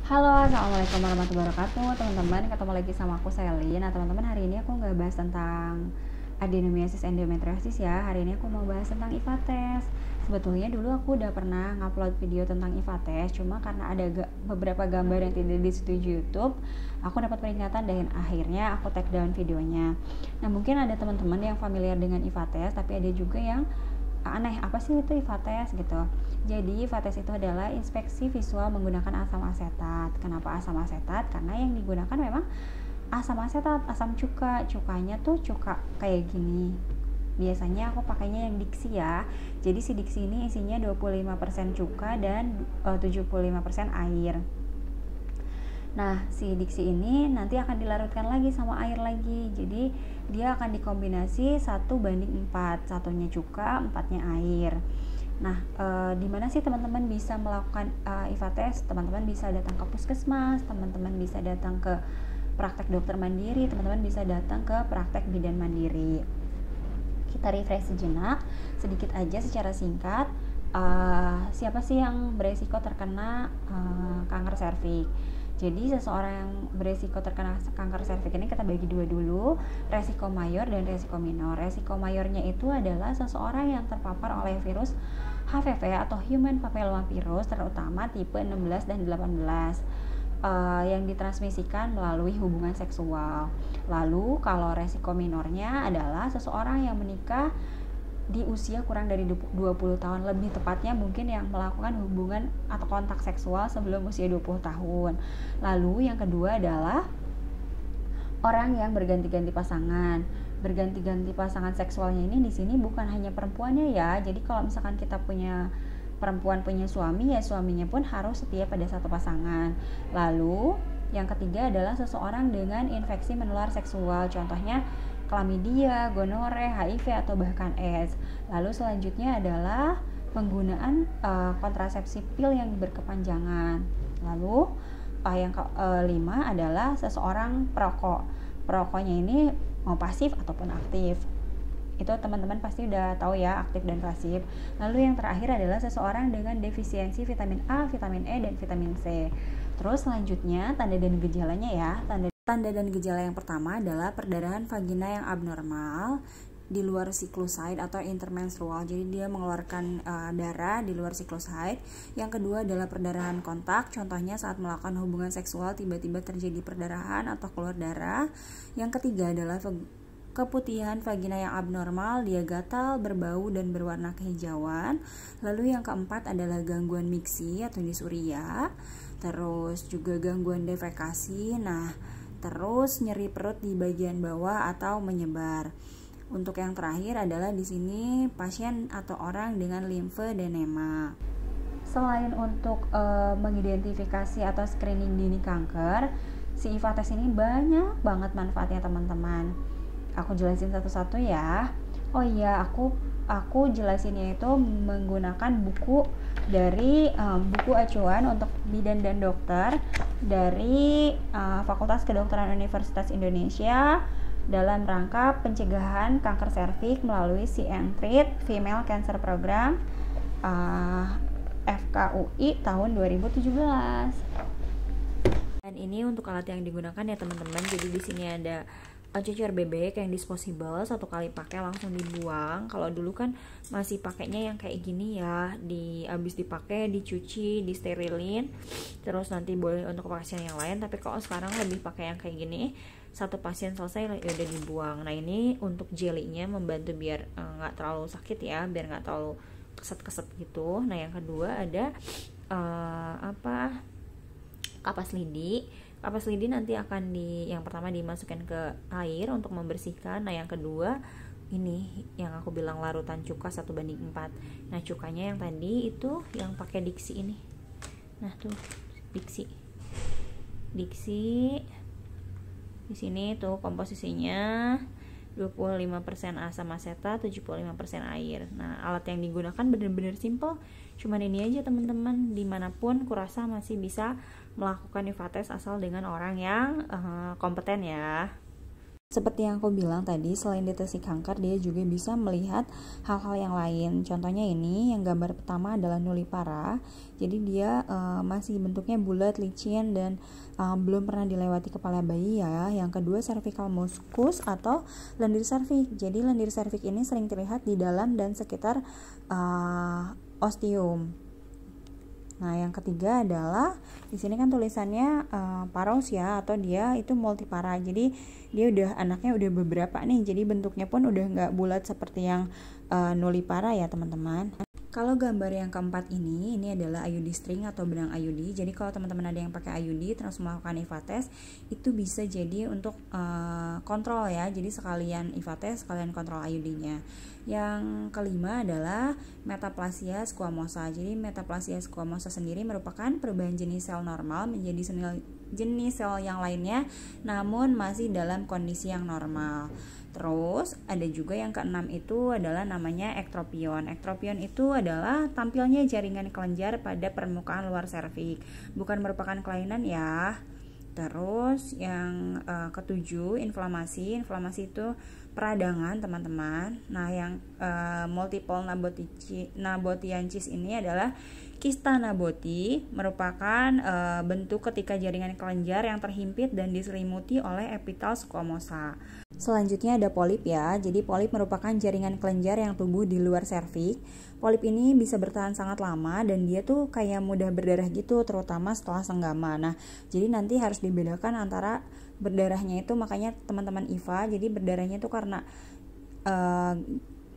Halo, assalamualaikum warahmatullahi wabarakatuh, teman-teman. Ketemu lagi sama aku Selin. Nah, teman-teman, hari ini aku nggak bahas tentang adenomyosis endometriosis ya. Hari ini aku mau bahas tentang IVA test. Sebetulnya dulu aku udah pernah ngupload video tentang IVA test, cuma karena ada beberapa gambar yang tidak disetujui YouTube, aku dapat peringatan dan akhirnya aku take down videonya. Nah, mungkin ada teman-teman yang familiar dengan IVA test, tapi ada juga yang aneh, apa sih itu IVA test gitu. Jadi IVA test itu adalah inspeksi visual menggunakan asam asetat. Kenapa asam asetat? Karena yang digunakan memang asam asetat, asam cuka. Cukanya tuh cuka kayak gini. Biasanya aku pakainya yang Dixi ya. Jadi si Dixi ini isinya 25% cuka dan 75% air. Nah, si Dixi ini nanti akan dilarutkan lagi sama air lagi. Jadi dia akan dikombinasi 1:4, satunya cuka, 4-nya air. Nah, di mana sih teman-teman bisa melakukan IVA test? Teman-teman bisa datang ke puskesmas, teman-teman bisa datang ke praktek dokter mandiri, teman-teman bisa datang ke praktek bidan mandiri. Kita refresh sejenak, sedikit aja secara singkat. Siapa sih yang beresiko terkena kanker serviks? Jadi seseorang yang beresiko terkena kanker serviks ini kita bagi dua dulu, resiko mayor dan resiko minor. Resiko mayornya itu adalah seseorang yang terpapar oleh virus HPV atau Human Papillomavirus, terutama tipe 16 dan 18 yang ditransmisikan melalui hubungan seksual. Lalu kalau resiko minornya adalah seseorang yang menikah di usia kurang dari 20 tahun, lebih tepatnya mungkin yang melakukan hubungan atau kontak seksual sebelum usia 20 tahun. Lalu yang kedua adalah orang yang berganti-ganti pasangan. Berganti-ganti pasangan seksualnya ini di sini bukan hanya perempuannya ya. Jadi kalau misalkan kita punya perempuan punya suami, ya suaminya pun harus setia pada satu pasangan. Lalu yang ketiga adalah seseorang dengan infeksi menular seksual, contohnya chlamydia, gonore, HIV atau bahkan AIDS. Lalu selanjutnya adalah penggunaan kontrasepsi pil yang berkepanjangan. Lalu yang kelima adalah seseorang perokok. Perokoknya ini mau pasif ataupun aktif. Itu teman-teman pasti udah tahu ya, aktif dan pasif. Lalu yang terakhir adalah seseorang dengan defisiensi vitamin A, vitamin E, dan vitamin C. Terus selanjutnya tanda dan gejalanya ya. Tanda dan gejala yang pertama adalah perdarahan vagina yang abnormal di luar siklus haid atau intermenstrual. Jadi dia mengeluarkan darah di luar siklus haid. Yang kedua adalah perdarahan kontak. Contohnya saat melakukan hubungan seksual tiba-tiba terjadi perdarahan atau keluar darah. Yang ketiga adalah keputihan vagina yang abnormal, dia gatal, berbau, dan berwarna kehijauan. Lalu yang keempat adalah gangguan miksi atau dysuria. Terus juga gangguan defekasi. Nah, terus nyeri perut di bagian bawah atau menyebar. Untuk yang terakhir adalah di sini pasien atau orang dengan limfedenema. Selain untuk mengidentifikasi atau screening dini kanker, si IVA test ini banyak banget manfaatnya teman-teman. Aku jelasin satu-satu ya. Oh iya, aku jelasinnya itu menggunakan buku dari buku acuan untuk bidan dan dokter dari Fakultas Kedokteran Universitas Indonesia dalam rangka pencegahan kanker serviks melalui CN-Treat Female Cancer Program FKUI tahun 2017. Dan ini untuk alat yang digunakan ya teman-teman. Jadi di sini ada cucur bebek yang disposable, satu kali pakai langsung dibuang. Kalau dulu kan masih pakainya yang kayak gini ya, habis dipakai dicuci, disterilin, terus nanti boleh untuk pasien yang lain. Tapi kalau sekarang lebih pakai yang kayak gini, satu pasien selesai ya udah dibuang. Nah ini untuk jelinya membantu biar nggak terlalu sakit ya, biar nggak terlalu keset-keset gitu. Nah yang kedua ada kapas lidi. Kapas lidi nanti akan yang pertama dimasukkan ke air untuk membersihkan. Nah yang kedua ini yang aku bilang larutan cuka 1:4. Nah cukanya yang tadi itu yang pakai Dixi ini. Nah tuh Dixi di sini tuh komposisinya 25% asam asetat, 75% air. Nah alat yang digunakan bener-bener simple, cuman ini aja teman-teman. Dimanapun kurasa masih bisa melakukan IVA test asal dengan orang yang kompeten ya. Seperti yang aku bilang tadi, selain deteksi kanker, dia juga bisa melihat hal-hal yang lain. Contohnya ini, yang gambar pertama adalah nulipara. Jadi dia masih bentuknya bulat, licin, dan belum pernah dilewati kepala bayi ya. Yang kedua, cervical muscus atau lendir serviks. Jadi lendir serviks ini sering terlihat di dalam dan sekitar ostium. Nah, yang ketiga adalah di sini kan tulisannya paros ya, atau dia itu multipara. Jadi dia anaknya udah beberapa nih. Jadi bentuknya pun udah nggak bulat seperti yang nulipara ya, teman-teman. Kalau gambar yang keempat ini adalah IUD string atau benang IUD. Jadi kalau teman-teman ada yang pakai IUD terus melakukan IVA test, itu bisa jadi untuk kontrol ya. Jadi sekalian IVA test, sekalian kontrol IUD-nya. Yang kelima adalah metaplasia squamosa. Jadi metaplasia squamosa sendiri merupakan perubahan jenis sel normal menjadi jenis sel yang lainnya, namun masih dalam kondisi yang normal. Terus ada juga yang keenam itu adalah namanya ektropion. Ektropion itu adalah tampilnya jaringan kelenjar pada permukaan luar serviks, bukan merupakan kelainan ya. Terus yang ketujuh, inflamasi. Inflamasi itu peradangan, teman-teman. Nah, yang multiple nabotiancis ini adalah kista naboti, merupakan bentuk ketika jaringan kelenjar yang terhimpit dan diselimuti oleh epitel squamosa. Selanjutnya ada polip ya. Jadi polip merupakan jaringan kelenjar yang tumbuh di luar serviks. Polip ini bisa bertahan sangat lama dan dia tuh kayak mudah berdarah gitu, terutama setelah senggama. Nah, jadi nanti harus dibedakan antara berdarahnya itu, makanya teman-teman IVA, jadi berdarahnya itu karena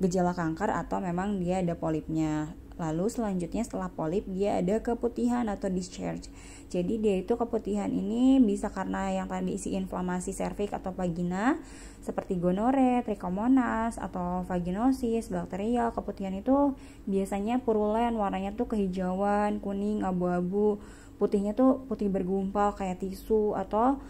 gejala kanker atau memang dia ada polipnya. Lalu selanjutnya setelah polip dia ada keputihan atau discharge. Jadi dia itu keputihan ini bisa karena yang tadi isi inflamasi serviks atau vagina seperti gonore, trichomonas atau vaginosis, bakterial. Keputihan itu biasanya purulen, warnanya tuh kehijauan, kuning, abu-abu. Putihnya tuh putih bergumpal kayak tisu atau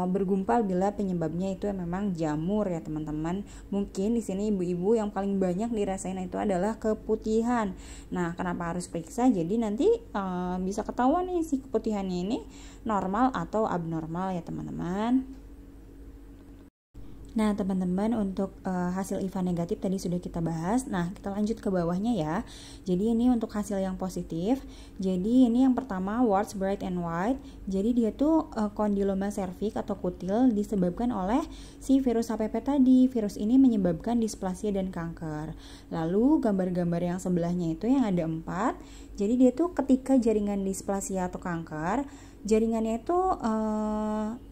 bergumpal bila penyebabnya itu memang jamur ya, teman-teman. Mungkin di sini ibu-ibu yang paling banyak dirasain itu adalah keputihan. Nah, kenapa harus periksa? Jadi nanti bisa ketahuan nih si keputihannya ini normal atau abnormal ya, teman-teman. Nah, teman-teman, untuk hasil IVA negatif tadi sudah kita bahas. Nah, kita lanjut ke bawahnya ya. Jadi ini untuk hasil yang positif. Jadi ini yang pertama, warts bright and white. Jadi dia tuh kondiloma cervix atau kutil disebabkan oleh si virus HPV tadi. Virus ini menyebabkan displasia dan kanker. Lalu gambar-gambar yang sebelahnya itu yang ada 4. Jadi dia tuh ketika jaringan displasia atau kanker, jaringannya itu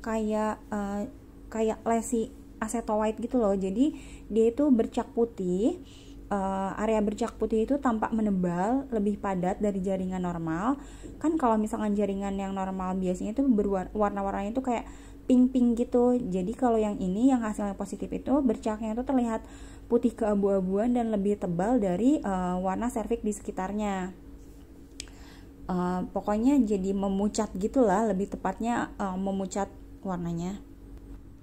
kayak lesi aceto white gitu loh. Jadi dia itu bercak putih. Area bercak putih itu tampak menebal, lebih padat dari jaringan normal. Kan kalau misalkan jaringan yang normal biasanya itu warna-warnanya itu kayak pink-pink gitu. Jadi kalau yang ini yang hasilnya positif itu bercaknya itu terlihat putih keabu-abuan dan lebih tebal dari warna serviks di sekitarnya. Pokoknya jadi memucat gitulah, lebih tepatnya memucat warnanya.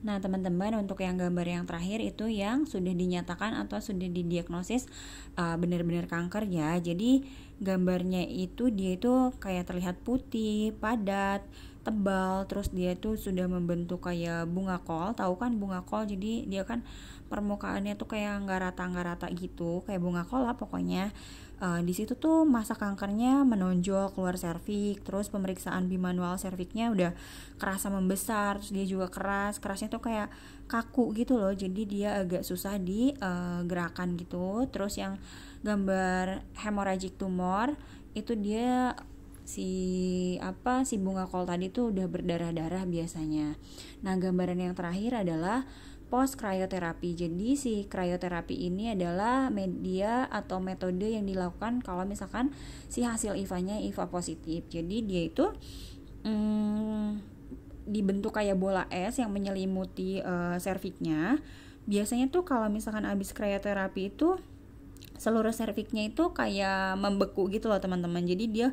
Nah, teman-teman, untuk yang gambar yang terakhir itu yang sudah dinyatakan atau sudah didiagnosis benar-benar kanker ya. Jadi gambarnya itu dia itu kayak terlihat putih, padat, tebal, terus dia tuh sudah membentuk kayak bunga kol. Tahu kan bunga kol? Jadi dia kan permukaannya tuh kayak nggak rata gitu, kayak bunga kol lah pokoknya. Di situ tuh masa kankernya menonjol keluar serviks, terus pemeriksaan bimanual serviksnya udah kerasa membesar, terus dia juga kerasnya tuh kayak kaku gitu loh, jadi dia agak susah digerakkan gitu. Terus yang gambar hemorrhagic tumor itu dia si bunga kol tadi tuh udah berdarah-darah biasanya. Nah, gambaran yang terakhir adalah post cryoterapi. Jadi si cryoterapi ini adalah media atau metode yang dilakukan kalau misalkan si hasil IVA-nya IVA positif. Jadi dia itu dibentuk kayak bola es yang menyelimuti serviksnya. Biasanya tuh kalau misalkan habis cryoterapi itu seluruh serviksnya itu kayak membeku gitu loh, teman-teman. Jadi dia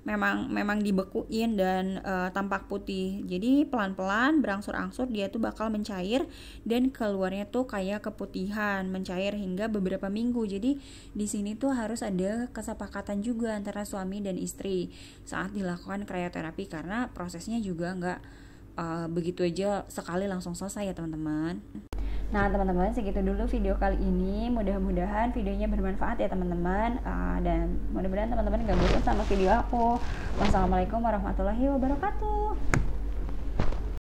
memang dibekuin dan tampak putih. Jadi pelan-pelan berangsur-angsur dia tuh bakal mencair dan keluarnya tuh kayak keputihan, mencair hingga beberapa minggu. Jadi di sini tuh harus ada kesepakatan juga antara suami dan istri saat dilakukan cryoterapi, karena prosesnya juga nggak begitu aja sekali langsung selesai ya teman-teman. Nah teman-teman, segitu dulu video kali ini. Mudah-mudahan videonya bermanfaat ya teman-teman, dan mudah-mudahan teman-teman gak bosan sama video aku. Wassalamualaikum warahmatullahi wabarakatuh.